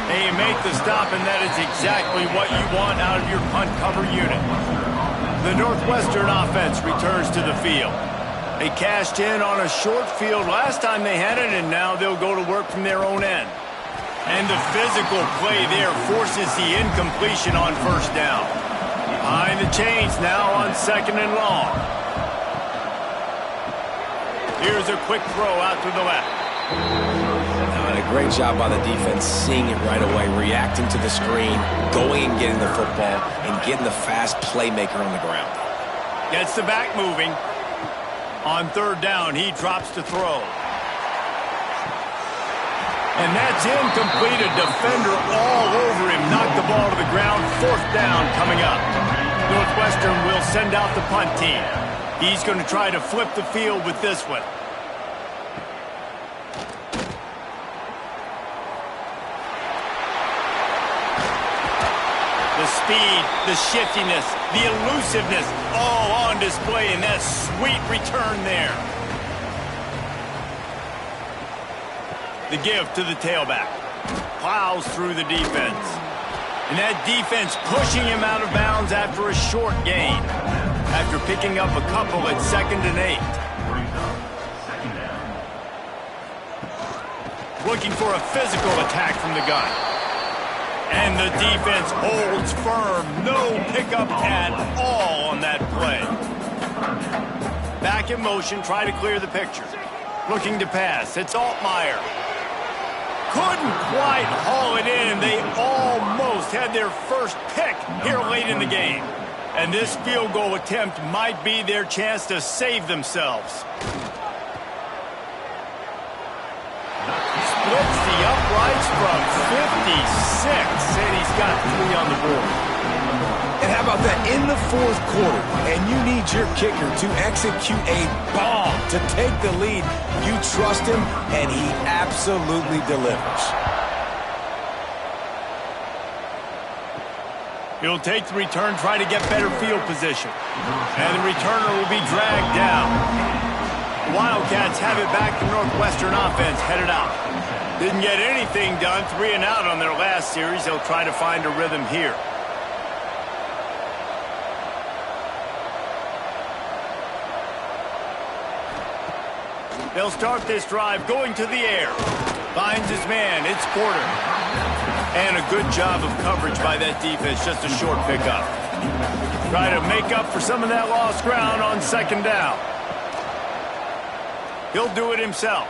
They make the stop, and that is exactly what you want out of your punt cover unit. The Northwestern offense returns to the field. They cashed in on a short field last time they had it, and now they'll go to work from their own end. And the physical play there forces the incompletion on 1st down. Behind the chains now on 2nd and long. Here's a quick throw out to the left. And a great job by the defense, seeing it right away, reacting to the screen, going and getting the football, and getting the fast playmaker on the ground. Gets the back moving. On 3rd down, he drops to throw. And that's incomplete. A defender all over him. Knocked the ball to the ground. 4th down coming up. Northwestern will send out the punt team. He's going to try to flip the field with this one. The speed, the shiftiness, the elusiveness, all on display in that sweet return there. The give to the tailback. Plows through the defense. And that defense pushing him out of bounds after a short gain. After picking up a couple at 2nd and 8. Looking for a physical attack from the gun. And the defense holds firm. No pickup at all on that play. Back in motion, try to clear the picture. Looking to pass. It's Altmaier. Couldn't quite haul it in. They almost had their first pick here late in the game. And this field goal attempt might be their chance to save themselves. Splits the uprights from 56, and he's got 3 on the board. And how about that? In the 4th quarter, and you need your kicker to execute a bomb to take the lead. You trust him, and he absolutely delivers. He'll take the return, try to get better field position. And the returner will be dragged down. The Wildcats have it back. The Northwestern offense headed out. Didn't get anything done. 3 and out on their last series. They'll try to find a rhythm here. They'll start this drive going to the air. Finds his man. It's Porter. And a good job of coverage by that defense. Just a short pickup. Try to make up for some of that lost ground on 2nd down. He'll do it himself.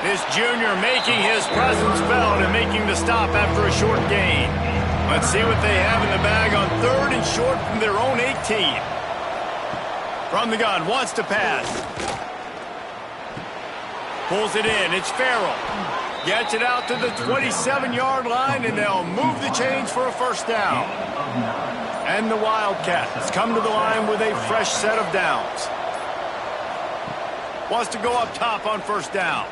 This junior making his presence felt and making the stop after a short gain. Let's see what they have in the bag on 3rd and short from their own 18. From the gun, wants to pass. Pulls it in, it's Farrell. Gets it out to the 27-yard line, and they'll move the chains for a 1st down. And the Wildcats come to the line with a fresh set of downs. Wants to go up top on first down.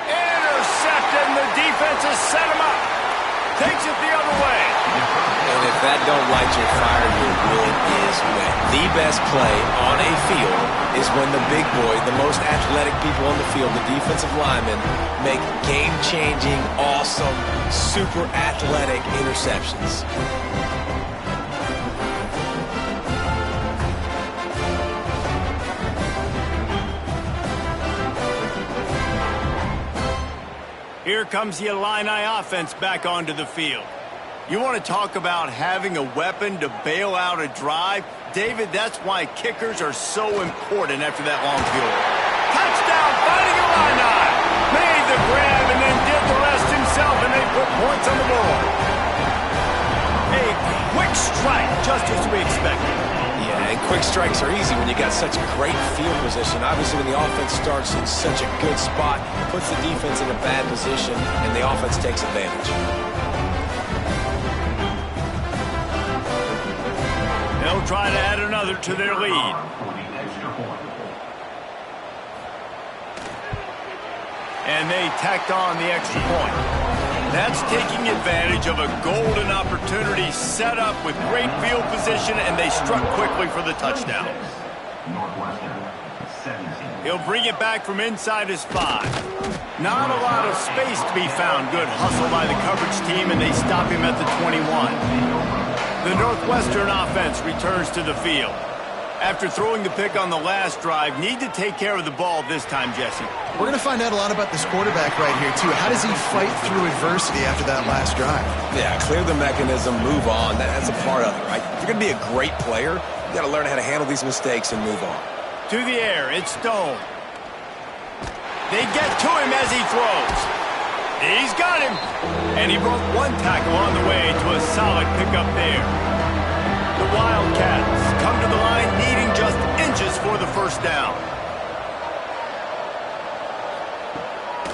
Intercepted, and the defense has set him up. Takes it the other way. And if that don't light your fire, your wood is wet. The best play on a field is when the big boy, the most athletic people on the field, the defensive linemen, make game-changing, awesome, super athletic interceptions. Here comes the Illini offense back onto the field. You want to talk about having a weapon to bail out a drive? David, that's why kickers are so important after that long field. Touchdown, fighting Illini! Made the grab and then did the rest himself, and they put points on the board. A quick strike, just as we expected. Yeah, and quick strikes are easy when you got such great field position. Obviously, when the offense starts in such a good spot, puts the defense in a bad position, and the offense takes advantage. They'll try to add another to their lead. And they tacked on the extra point. That's taking advantage of a golden opportunity set up with great field position, and they struck quickly for the touchdown. Northwestern, 17. He'll bring it back from inside his 5. Not a lot of space to be found. Good hustle by the coverage team, and they stop him at the 21. The Northwestern offense returns to the field. After throwing the pick on the last drive, need to take care of the ball this time, Jesse. We're going to find out a lot about this quarterback right here, too. How does he fight through adversity after that last drive? Yeah, clear the mechanism, move on. That's a part of it, right? If you're going to be a great player, you got to learn how to handle these mistakes and move on. To the air, it's Stone. They get to him as he throws. He's got him. And he broke one tackle on the way to a solid pickup there. The Wildcats come to the line needing just inches for the first down.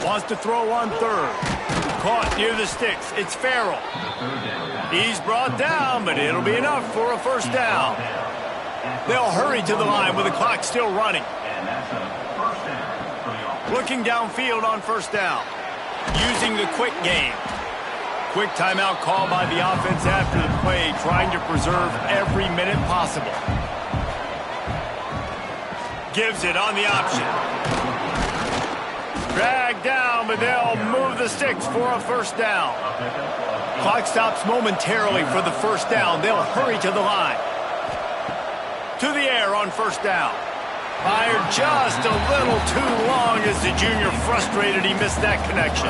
Wants to throw on third. Caught near the sticks. It's Farrell. He's brought down, but it'll be enough for a first down. They'll hurry to the line with the clock still running. Looking downfield on first down. Using the quick game. Quick timeout call by the offense after the play, trying to preserve every minute possible. Gives it on the option. Dragged down, but they'll move the sticks for a first down. Clock stops momentarily for the first down. They'll hurry to the line. To the air on first down. Fired just a little too long as the junior frustrated he missed that connection.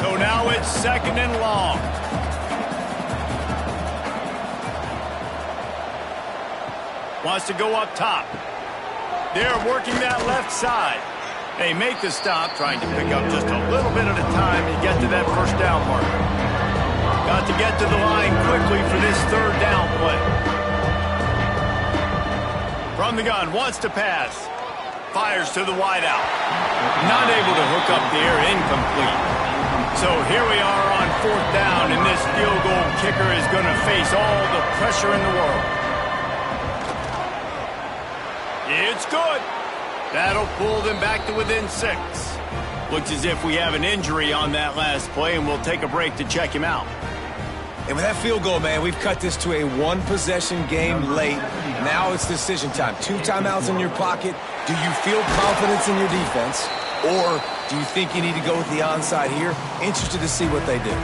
So now it's second and long. Wants to go up top. They're working that left side. They make the stop, trying to pick up just a little bit at a time to get to that first down marker. Got to get to the line quickly for this third down play. From the gun, wants to pass. Fires to the wideout. Not able to hook up there, incomplete. So here we are on fourth down, and this field goal kicker is going to face all the pressure in the world. It's good. That'll pull them back to within 6. Looks as if we have an injury on that last play, and we'll take a break to check him out. And with that field goal, man, we've cut this to a one-possession game late. Now it's decision time. 2 timeouts in your pocket. Do you feel confidence in your defense? Or do you think you need to go with the onside here? Interested to see what they do.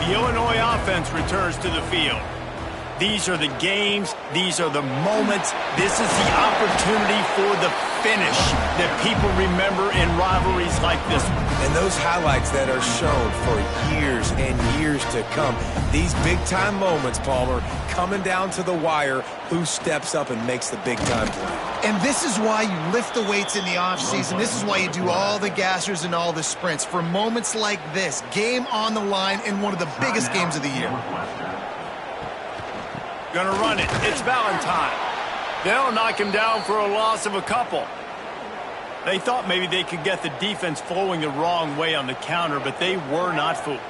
The Illinois offense returns to the field. These are the games. These are the moments. This is the opportunity for the finish that people remember in rivalries like this one. And those highlights that are shown for years and years to come. These big-time moments, Palmer, coming down to the wire, who steps up and makes the big-time play. And this is why you lift the weights in the offseason. This is why you do all the gassers and all the sprints. For moments like this, game on the line in one of the biggest games of the year. Gonna run it. It's Valentine. They'll knock him down for a loss of a couple. They thought maybe they could get the defense flowing the wrong way on the counter, but they were not fooled.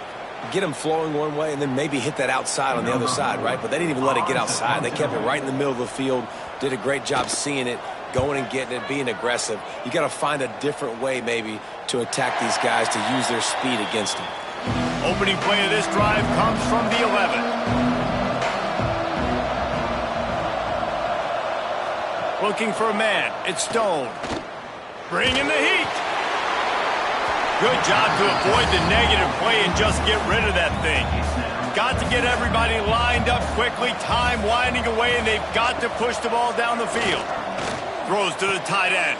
get them flowing one way and then maybe hit that outside on the other side, right? But they didn't even let it get outside. They kept it right in the middle of the field, did a great job seeing it, going and getting it, being aggressive. You got to find a different way maybe to attack these guys to use their speed against them. Opening play of this drive comes from the 11. Looking for a man. It's Stone. Bringing the heat. Good job to avoid the negative play and just get rid of that thing. Got to get everybody lined up quickly. Time winding away, and they've got to push the ball down the field. Throws to the tight end.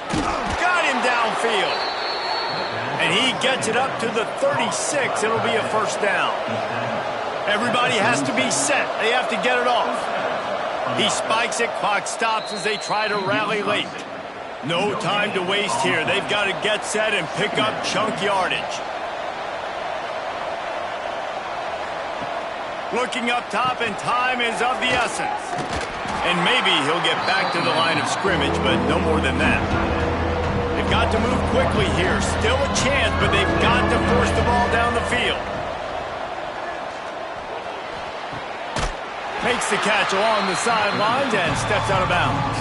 Got him downfield. And he gets it up to the 36. It'll be a first down. Everybody has to be set. They have to get it off. He spikes it. Clock stops as they try to rally late. No time to waste here. They've got to get set and pick up chunk yardage. Looking up top, and time is of the essence. And maybe he'll get back to the line of scrimmage, but no more than that. They've got to move quickly here. Still a chance, but they've got to force the ball down the field. Makes the catch along the sidelines and steps out of bounds.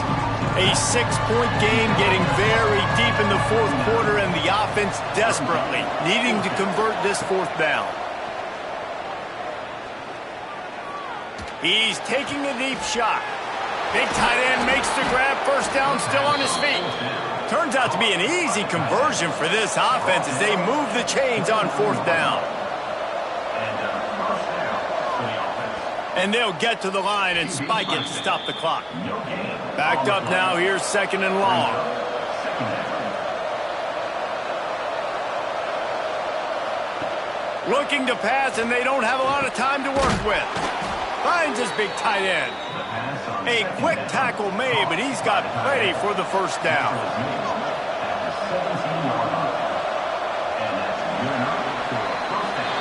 A 6-point game getting very deep in the fourth quarter, and the offense desperately needing to convert this fourth down. He's taking a deep shot. Big tight end makes the grab. First down, still on his feet. Turns out to be an easy conversion for this offense as they move the chains on fourth down. And they'll get to the line and spike it to stop the clock. Backed up now. Here's second and long. Looking to pass, and they don't have a lot of time to work with. Finds his big tight end. A quick tackle made, but he's got plenty for the first down.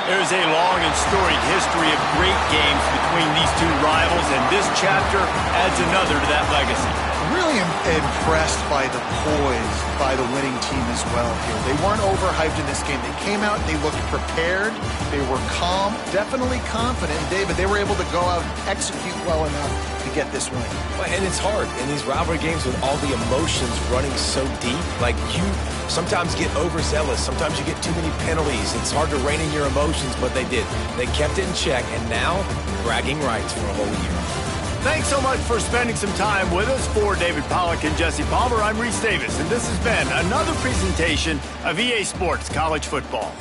There's a long and storied history of great games between these two rivals, and this chapter adds another to that legacy. Really impressed by the poise by the winning team as well here. They weren't overhyped in this game. They came out, they looked prepared, they were calm, definitely confident. David, they were able to go out and execute well enough to get this win. And it's hard in these rivalry games with all the emotions running so deep. Like, you sometimes get overzealous. Sometimes you get too many penalties. It's hard to rein in your emotions, but they did. They kept it in check, and now bragging rights for a whole year. Thanks so much for spending some time with us. For David Pollack and Jesse Palmer, I'm Reese Davis, and this has been another presentation of EA Sports College Football.